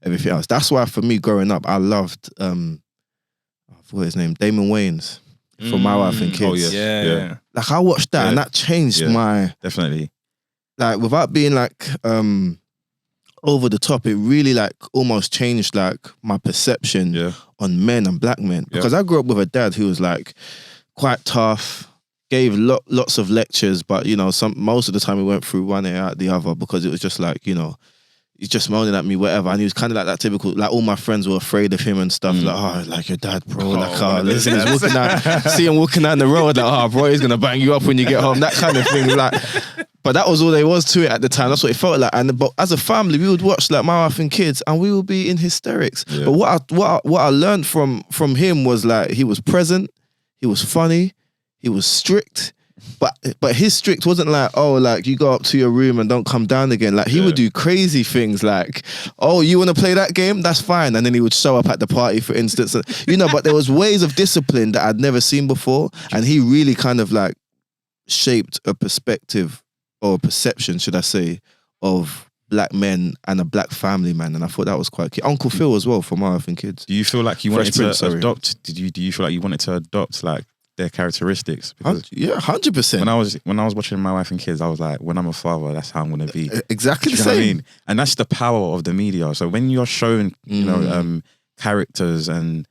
everything else. That's why for me growing up, I loved I forgot his name, Damon Waynes from My Wife and Kids. Oh yeah. Like I watched that and that changed my definitely. Like without being like over the top, it really like almost changed like my perception on men and black men. Because I grew up with a dad who was like quite tough, gave lots of lectures, but you know, most of the time we went through one ear out the other because it was just like, you know, he's just moaning at me, whatever. And he was kind of like that typical, like all my friends were afraid of him and stuff. Like, oh, like your dad, bro. Listen, he's walking out, see him walking down the road, like, oh, bro, he's going to bang you up when you get home, that kind of thing. Like, but that was all there was to it at the time. That's what it felt like. But as a family, we would watch like My Wife and Kids and we would be in hysterics. Yeah. But what I learned from him was like, he was present, he was funny, he was strict. But his strict wasn't like, oh, like you go up to your room and don't come down again. Like he would do crazy things like, oh, you want to play that game? That's fine. And then he would show up at the party, for instance. You know, but there was ways of discipline that I'd never seen before. And he really kind of like shaped a perspective or a perception, should I say, of black men and a black family man. And I thought that was quite key. Uncle Phil as well for My Wife and Kids. Do you feel like you wanted to adopt? Do you feel like you wanted to adopt like their characteristics? Because 100%. When I was watching My Wife and Kids, I was like, when I'm a father, that's how I'm gonna be. Exactly the same. I mean? And that's the power of the media. So when you're shown, you know, characters and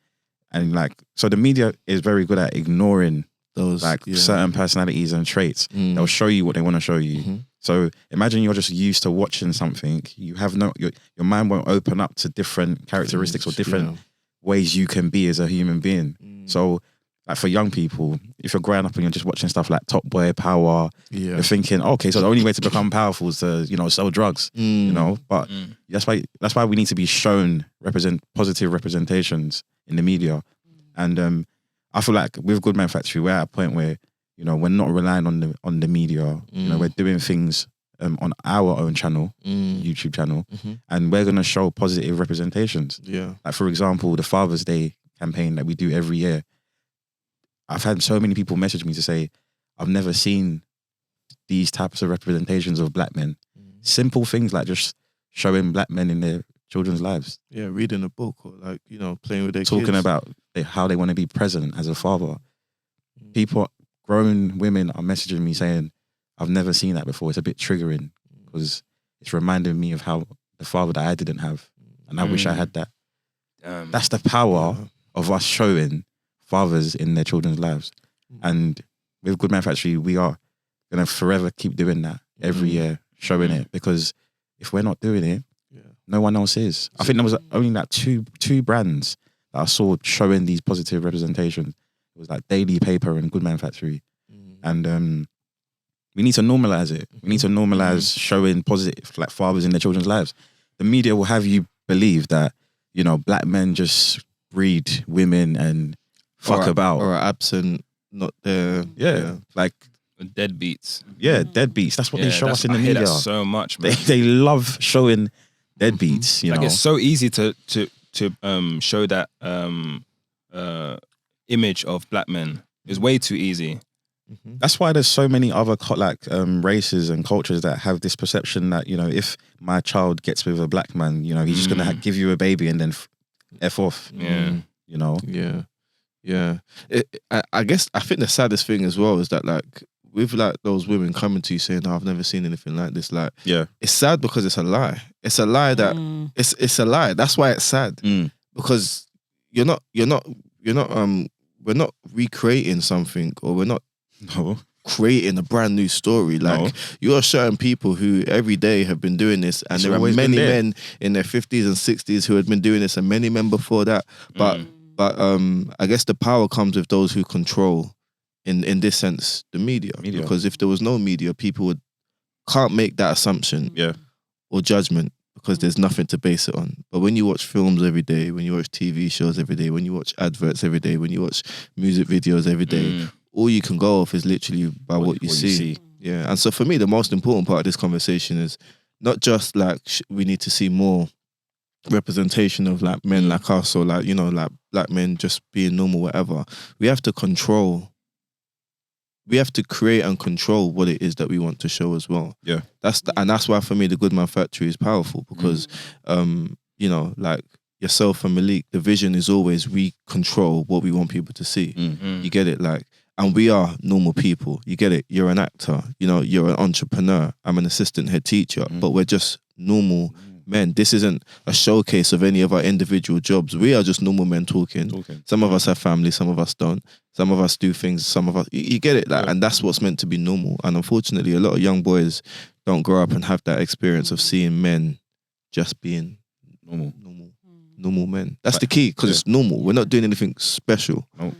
like, so the media is very good at ignoring those like certain personalities and traits. They'll show you what they want to show you. So imagine you're just used to watching something. You have your mind won't open up to different characteristics or different ways you can be as a human being. So like for young people, if you're growing up and you're just watching stuff like Top Boy, Power, you're thinking, okay, so the only way to become powerful is to, you know, sell drugs, you know. But that's why we need to be shown positive representations in the media. And I feel like with Goodman Factory, we're at a point where, you know, we're not relying on the media. You know, we're doing things on our own channel, YouTube channel, and we're gonna show positive representations. Yeah. Like for example, the Father's Day campaign that we do every year. I've had so many people message me to say, I've never seen these types of representations of black men. Simple things like just showing black men in their children's lives. Yeah, reading a book or like, you know, playing with their kids. Talking about how they want to be present as a father. People, grown women are messaging me saying, I've never seen that before. It's a bit triggering because it's reminding me of how the father that I didn't have. And I wish I had that. That's the power of us showing fathers in their children's lives. And with Goodman Factory, we are going to forever keep doing that every year, showing it, because if we're not doing it, no one else is. I think there was only like two brands that I saw showing these positive representations. It was like Daily Paper and Goodman Factory. And we need to normalize it. We need to normalize showing positive like fathers in their children's lives. The media will have you believe that, you know, black men just breed women and fuck about. Or are absent, not there. Yeah. Like deadbeats. Yeah, deadbeats. That's what they show us in the media. That so much, man. They love showing deadbeats, you know. It's so easy to show that image of black men. It's way too easy. That's why there's so many other races and cultures that have this perception that, you know, if my child gets with a black man, you know, he's just gonna give you a baby and then F off. Yeah. You know? Yeah. I guess I think the saddest thing as well is that like with like those women coming to you saying, "Oh, I've never seen anything like this." Like, it's sad because it's a lie. It's a lie that it's a lie. That's why it's sad because we're not recreating something, or we're not creating a brand new story. Like you're showing people who every day have been doing this, and there are many men in their 50s and 60s who had been doing this, and many men before that. But I guess the power comes with those who control, in this sense, the media. Because if there was no media, people can't make that assumption or judgment because there's nothing to base it on. But when you watch films every day, when you watch TV shows every day, when you watch adverts every day, when you watch music videos every day, all you can go off is literally by what you see. Yeah. And so for me, the most important part of this conversation is not just like we need to see more representation of like men like us, or like, you know, like black men just being normal, whatever. We have to create and control what it is that we want to show as well. Yeah. That's why for me the Goodman Factory is powerful, because you know, like yourself and Malik, the vision is always we control what we want people to see. You get it? Like, and we are normal people. You get it? You're an actor, you know, you're an entrepreneur. I'm an assistant head teacher, but we're just normal men. This isn't a showcase of any of our individual jobs. We are just normal men talking. Some of us have family, some of us don't. Some of us do things, some of us, you get it? Like, and that's what's meant to be normal. And unfortunately, a lot of young boys don't grow up and have that experience of seeing men just being normal men. That's the key, because it's normal. We're not doing anything special. Nope.